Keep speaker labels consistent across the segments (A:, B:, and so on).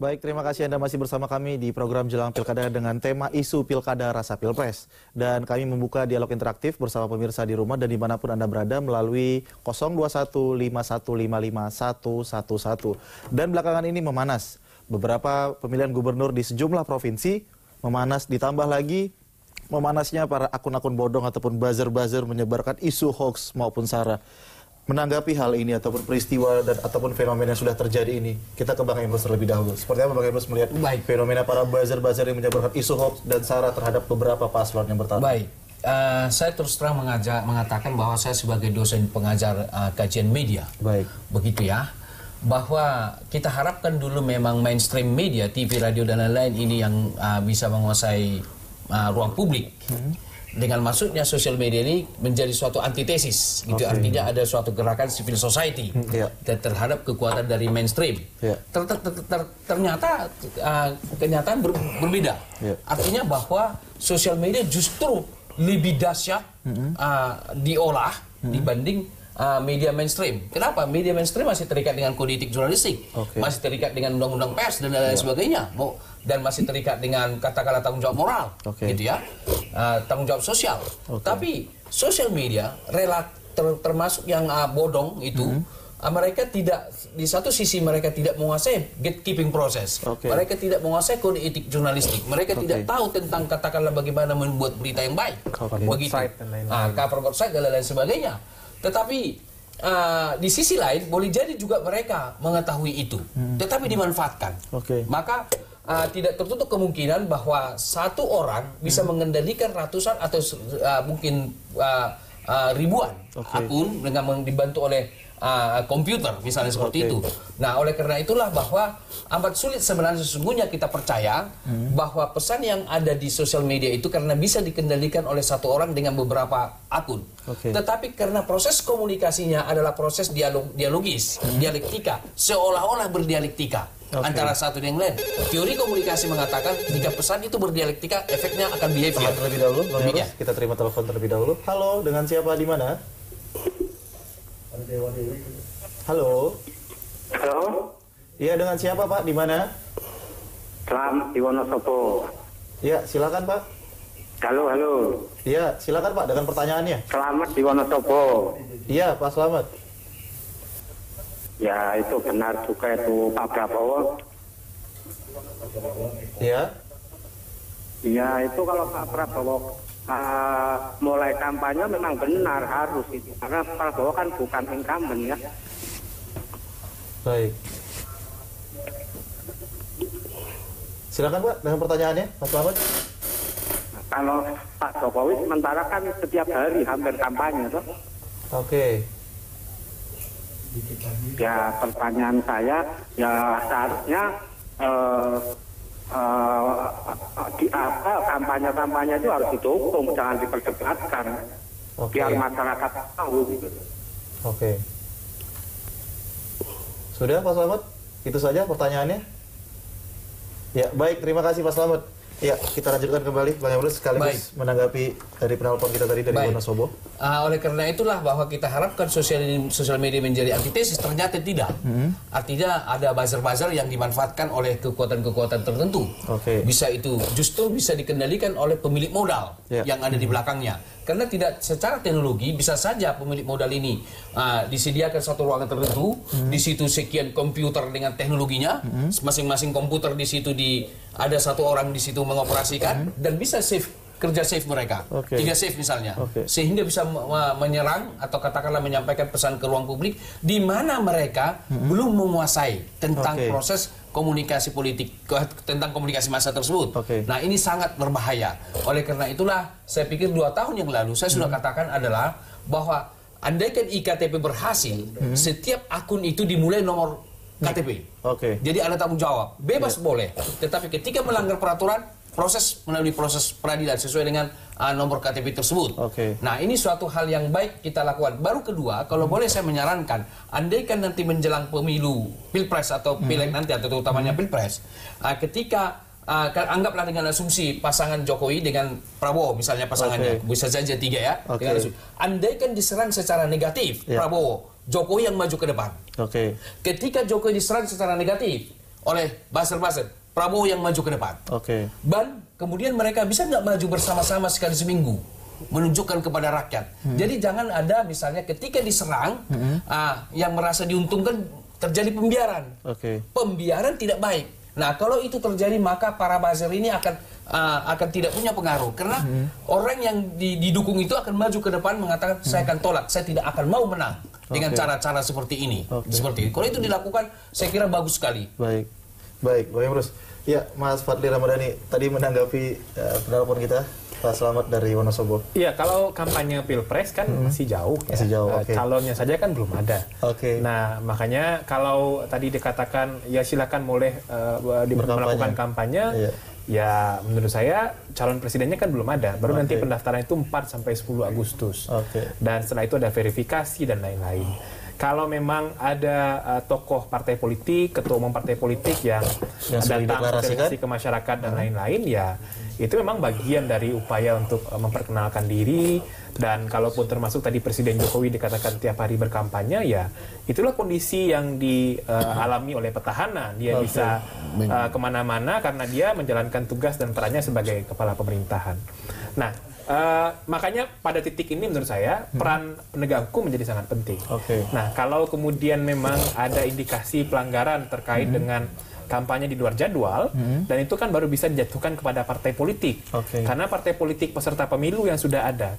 A: Baik, terima kasih Anda masih bersama kami di program Jelang Pilkada dengan tema isu Pilkada Rasa Pilpres. Dan kami membuka dialog interaktif bersama pemirsa di rumah dan dimanapun Anda berada melalui 021-5155-111. Dan belakangan ini memanas. Beberapa pemilihan gubernur di sejumlah provinsi memanas, ditambah lagi memanasnya para akun-akun bodong ataupun buzzer-buzzer menyebarkan isu hoax maupun sara. Menanggapi hal ini ataupun peristiwa dan ataupun fenomena yang sudah terjadi ini, kita ke Bang Emrus terlebih dahulu. Seperti apa Bang Emrus melihat fenomena para buzzer-buzzer yang menyebarkan isu hoax dan sara terhadap beberapa paslon yang bertarung?
B: Baik, saya terus terang mengatakan bahwa saya sebagai dosen pengajar kajian media, begitu ya, bahwa kita harapkan dulu memang mainstream media, TV, radio dan lain-lain ini yang bisa menguasai ruang publik. Dengan masuknya sosial media ini menjadi suatu antitesis, gitu. Artinya ada suatu gerakan civil society terhadap kekuatan dari mainstream. Ternyata kenyataan berbeda. Artinya bahwa sosial media justru lebih dahsyat diolah dibanding media mainstream. Kenapa? Media mainstream masih terikat dengan kode etik jurnalistik, masih terikat dengan undang-undang pers dan lain sebagainya, dan masih terikat dengan katakanlah tanggung jawab moral, gitu ya, tanggung jawab sosial. Tapi sosial media termasuk yang bodong itu, mereka tidak, di satu sisi mereka tidak menguasai gatekeeping proses, mereka tidak menguasai kode etik jurnalistik, mereka tidak tahu tentang katakanlah bagaimana membuat berita yang baik, begitu, cover site dan lain sebagainya. Tetapi di sisi lain boleh jadi juga mereka mengetahui itu, tetapi dimanfaatkan. Maka tidak tertutup kemungkinan bahwa satu orang bisa mengendalikan ratusan atau mungkin ribuan akun dengan dibantu oleh komputer, misalnya seperti itu. Nah, oleh karena itulah bahwa amat sulit sebenarnya sesungguhnya kita percaya bahwa pesan yang ada di sosial media itu karena bisa dikendalikan oleh satu orang dengan beberapa akun. Tetapi karena proses komunikasinya adalah proses dialogis, dialektika, seolah-olah berdialektika antara satu dan yang lain. Teori komunikasi mengatakan jika pesan itu berdialektika, efeknya akan behavior.
A: Terlebih dahulu, kita terima telepon terlebih dahulu. Halo, dengan siapa di mana? Halo.
C: Halo.
A: Iya, dengan siapa Pak? Di mana?
C: Selamat di Wonosobo.
A: Ya, silakan Pak.
C: Halo.
A: Iya, silakan Pak dengan pertanyaannya.
C: Selamat di Wonosobo.
A: Iya, Pak Selamat.
C: Ya, itu benar juga itu Pak Prabowo.
A: Iya.
C: Iya, itu kalau Pak Prabowo mulai kampanye memang benar harus itu. Karena Prabowo kan bukan incumbent ya.
A: Baik. Silakan Pak dengan pertanyaannya, Pak Selamat.
C: Kalau Pak Jokowi sementara kan setiap hari hampir kampanye toh. Ya, pertanyaan saya ya seharusnya kampanye itu harus didukung, jangan diperdebatkan, biar masyarakat tahu gitu.
A: Sudah Pak Selamat? Itu saja pertanyaannya? Ya, baik, terima kasih Pak Selamat. Ya, kita lanjutkan kembali Bang Emrus sekaligus menanggapi dari penelpon kita tadi dari Wonosobo.
B: Oleh karena itulah bahwa kita harapkan sosial media menjadi antitesis, ternyata tidak. Artinya ada buzzer-buzzer yang dimanfaatkan oleh kekuatan-kekuatan tertentu. Bisa itu justru bisa dikendalikan oleh pemilik modal yang ada di belakangnya. Karena tidak secara teknologi bisa saja pemilik modal ini disediakan satu ruangan tertentu, di situ sekian komputer dengan teknologinya, masing-masing komputer di situ ada satu orang di situ mengoperasikan dan bisa kerja save mereka, 3 save misalnya, sehingga bisa menyerang atau katakanlah menyampaikan pesan ke ruang publik di mana mereka belum menguasai tentang proses komunikasi politik, tentang komunikasi massa tersebut. Nah, ini sangat berbahaya. Oleh karena itulah saya pikir 2 tahun yang lalu saya sudah katakan adalah bahwa andaikan IKTP berhasil, setiap akun itu dimulai nomor KTP. Jadi ada tanggung jawab, bebas boleh, tetapi ketika melanggar peraturan melalui proses peradilan sesuai dengan nomor KTP tersebut. Nah, ini suatu hal yang baik kita lakukan. Baru kedua, kalau boleh saya menyarankan, andaikan nanti menjelang pemilu Pilpres atau Pileg nanti atau utamanya Pilpres, ketika anggaplah dengan asumsi pasangan Jokowi dengan Prabowo misalnya pasangannya, bisa saja 3 ya. Andaikan diserang secara negatif Prabowo, Jokowi yang maju ke depan. Ketika Jokowi diserang secara negatif, oleh buzzer-buzzer Prabowo yang maju ke depan.
A: Oke.
B: Dan kemudian mereka bisa nggak maju bersama-sama sekali seminggu menunjukkan kepada rakyat. Jadi jangan ada misalnya ketika diserang yang merasa diuntungkan terjadi pembiaran. Pembiaran tidak baik. Nah kalau itu terjadi maka para buzzer ini akan tidak punya pengaruh karena orang yang didukung itu akan maju ke depan mengatakan saya akan tolak, saya tidak akan mau menang dengan cara-cara seperti ini. Seperti itu. Kalau itu dilakukan saya kira bagus sekali.
A: Baik, Bang Emrus. Ya, Mas Fadli Ramadhani tadi menanggapi penelpon kita, Pak Slamet dari Wonosobo.
D: Iya, kalau kampanye Pilpres kan masih jauh ya.
A: Masih jauh,
D: calonnya saja kan belum ada. Nah, makanya kalau tadi dikatakan ya silakan boleh melakukan kampanye, ya menurut saya calon presidennya kan belum ada. Baru nanti pendaftaran itu 4 sampai 10 Agustus. Dan setelah itu ada verifikasi dan lain-lain. Kalau memang ada tokoh partai politik, ketua umum partai politik yang datang verifikasi ke masyarakat dan lain-lain, ya itu memang bagian dari upaya untuk memperkenalkan diri. Dan kalaupun termasuk tadi Presiden Jokowi dikatakan tiap hari berkampanye, ya itulah kondisi yang dialami oleh petahana. Dia bisa kemana-mana karena dia menjalankan tugas dan perannya sebagai kepala pemerintahan. Nah, makanya pada titik ini menurut saya peran penegak hukum menjadi sangat penting. Nah, kalau kemudian memang ada indikasi pelanggaran terkait dengan kampanye di luar jadwal, dan itu kan baru bisa dijatuhkan kepada partai politik. Karena partai politik peserta pemilu yang sudah ada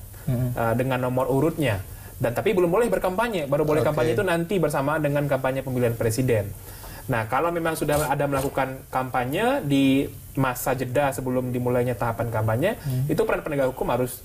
D: dengan nomor urutnya, dan tapi belum boleh berkampanye, baru boleh kampanye itu nanti bersama dengan kampanye pemilihan presiden. Nah, kalau memang sudah ada melakukan kampanye di masa jeda sebelum dimulainya tahapan kampanye, itu peran penegak hukum harus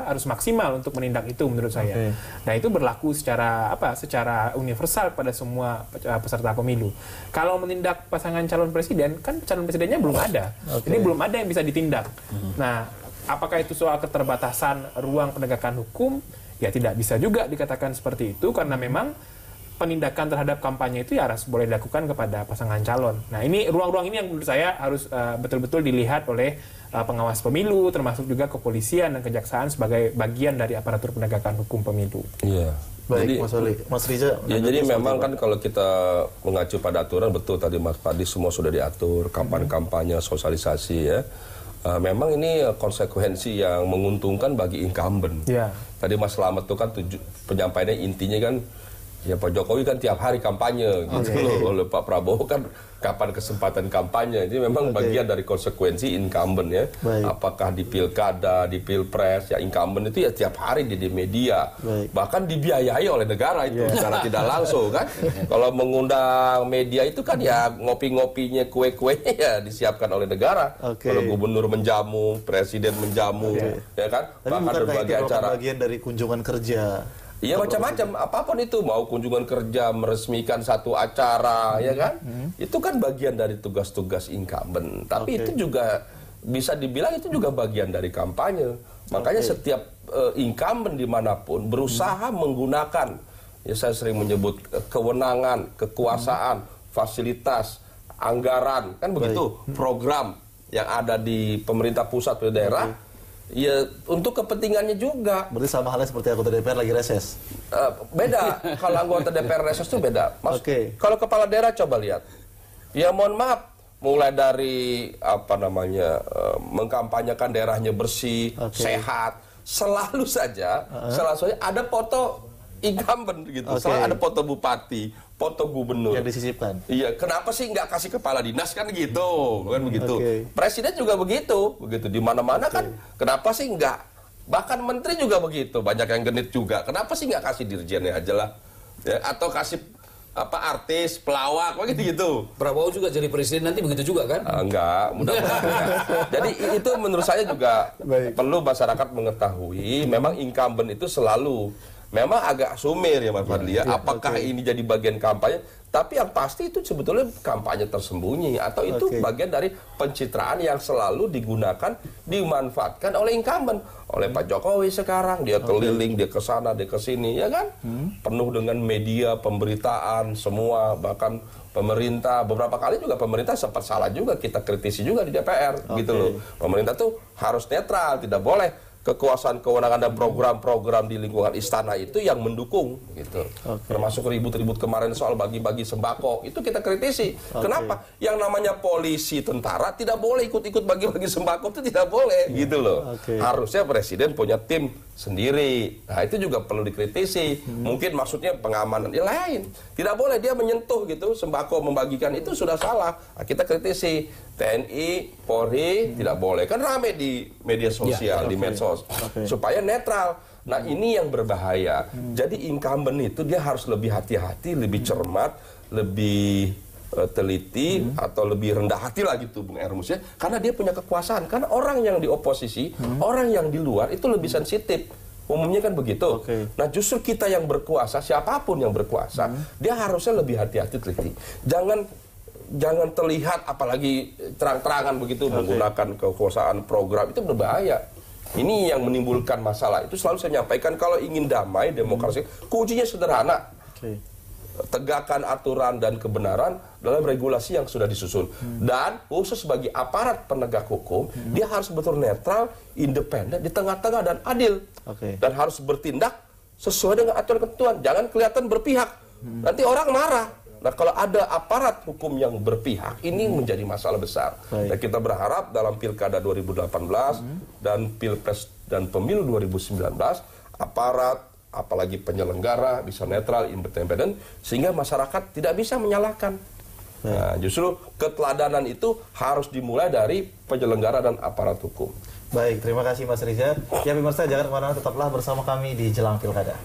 D: harus maksimal untuk menindak itu menurut saya. Nah, itu berlaku secara universal pada semua peserta pemilu. Kalau menindak pasangan calon presiden, kan calon presidennya belum ada. Jadi belum ada yang bisa ditindak. Nah, apakah itu soal keterbatasan ruang penegakan hukum? Ya tidak bisa juga dikatakan seperti itu karena memang penindakan terhadap kampanye itu ya harus boleh dilakukan kepada pasangan calon. Nah, ini ruang-ruang ini yang menurut saya harus betul-betul dilihat oleh pengawas pemilu, termasuk juga kepolisian dan kejaksaan sebagai bagian dari aparatur penegakan hukum pemilu.
E: Iya.
A: Baik, jadi, Mas Riza.
E: Ya, jadi memang kan kalau kita mengacu pada aturan, betul tadi Mas Fadli semua sudah diatur, kampanye, sosialisasi ya. Memang ini konsekuensi yang menguntungkan bagi incumbent. Tadi Mas Slamet itu kan penyampaiannya intinya kan, ya Pak Jokowi kan tiap hari kampanye gitu loh. Oleh Pak Prabowo kan kapan kesempatan kampanye. Ini memang bagian dari konsekuensi incumbent ya. Apakah di pilkada, di pilpres, ya incumbent itu ya tiap hari di media. Bahkan dibiayai oleh negara itu secara tidak langsung kan. Kalau mengundang media itu kan ya ngopi-ngopinya, kue-kuenya ya disiapkan oleh negara. Kalau gubernur menjamu, presiden menjamu, ya kan.
A: Tapi
E: bahkan berbagai acara.
A: Bagian dari kunjungan kerja.
E: Iya, macam-macam, apapun itu, mau kunjungan kerja, meresmikan satu acara, ya kan? Itu kan bagian dari tugas-tugas incumbent. Tapi itu juga bisa dibilang itu juga bagian dari kampanye. Makanya setiap incumbent dimanapun berusaha menggunakan, ya saya sering menyebut kewenangan, kekuasaan, fasilitas, anggaran, kan begitu, program yang ada di pemerintah pusat atau daerah. Ya, untuk kepentingannya juga.
A: Berarti sama halnya seperti anggota DPR lagi reses?
E: Beda. Kalau anggota DPR reses itu beda. Kalau kepala daerah coba lihat. Ya mohon maaf, mulai dari mengkampanyekan daerahnya bersih, sehat, selalu saja ada foto incumbent gitu. Selalu ada foto bupati, foto gubernur
A: yang disisipkan.
E: Iya, kenapa sih nggak kasih kepala dinas kan gitu, kan begitu. Presiden juga begitu di mana-mana kan. Kenapa sih nggak? Bahkan menteri juga begitu, banyak yang genit juga. Kenapa sih nggak kasih dirjennya aja lah? Ya, atau kasih artis, pelawak, begitu gitu.
B: Prabowo juga jadi presiden nanti begitu juga kan?
E: Enggak, mudah-mudahan. Jadi itu menurut saya juga perlu masyarakat mengetahui. Memang incumbent itu selalu memang agak sumir ya Mas Fadli ya. Apakah ini jadi bagian kampanye? Tapi yang pasti itu sebetulnya kampanye tersembunyi atau itu bagian dari pencitraan yang selalu digunakan, dimanfaatkan oleh incumbent, oleh Pak Jokowi sekarang. Dia keliling, dia ke sana, dia ke sini, ya kan? Penuh dengan media, pemberitaan, semua, bahkan pemerintah. Beberapa kali juga pemerintah sempat salah juga, kita kritisi juga di DPR gitu loh. Pemerintah tuh harus netral, tidak boleh kekuasaan kewenangan dan program-program di lingkungan istana itu yang mendukung gitu. Termasuk ribut-ribut kemarin soal bagi-bagi sembako itu kita kritisi. Kenapa? Yang namanya polisi, tentara tidak boleh ikut-ikut bagi-bagi sembako, itu tidak boleh gitu loh. Harusnya presiden punya tim sendiri. Nah itu juga perlu dikritisi. Mungkin maksudnya pengamanan yang lain. Tidak boleh dia menyentuh gitu sembako membagikan, itu sudah salah. Nah, kita kritisi. TNI, Polri tidak boleh. Kan rame di media sosial, di medsos. Supaya netral. Nah ini yang berbahaya. Jadi incumbent itu dia harus lebih hati-hati, lebih cermat, lebih teliti, atau lebih rendah hati lah gitu Bung Ermus ya. Karena dia punya kekuasaan. Karena orang yang di oposisi, orang yang di luar itu lebih sensitif. Umumnya kan begitu. Nah justru kita yang berkuasa, siapapun yang berkuasa, dia harusnya lebih hati-hati, teliti. Jangan terlihat apalagi terang-terangan begitu menggunakan kekuasaan program, itu berbahaya. Ini yang menimbulkan masalah. Itu selalu saya nyampaikan, kalau ingin damai demokrasi, kuncinya sederhana. Tegakkan aturan dan kebenaran dalam regulasi yang sudah disusun. Dan khusus bagi aparat penegak hukum, dia harus betul netral, independen, di tengah-tengah dan adil. Dan harus bertindak sesuai dengan aturan ketentuan. Jangan kelihatan berpihak. Nanti orang marah. Nah kalau ada aparat hukum yang berpihak, ini menjadi masalah besar. Dan kita berharap dalam Pilkada 2018 dan Pilpres dan Pemilu 2019, aparat, apalagi penyelenggara bisa netral, independen, sehingga masyarakat tidak bisa menyalahkan. Nah, justru keteladanan itu harus dimulai dari penyelenggara dan aparat hukum.
A: Baik, terima kasih Mas Riza. Ya pemirsa, jangan kemana-mana, tetaplah bersama kami di Jelang Pilkada.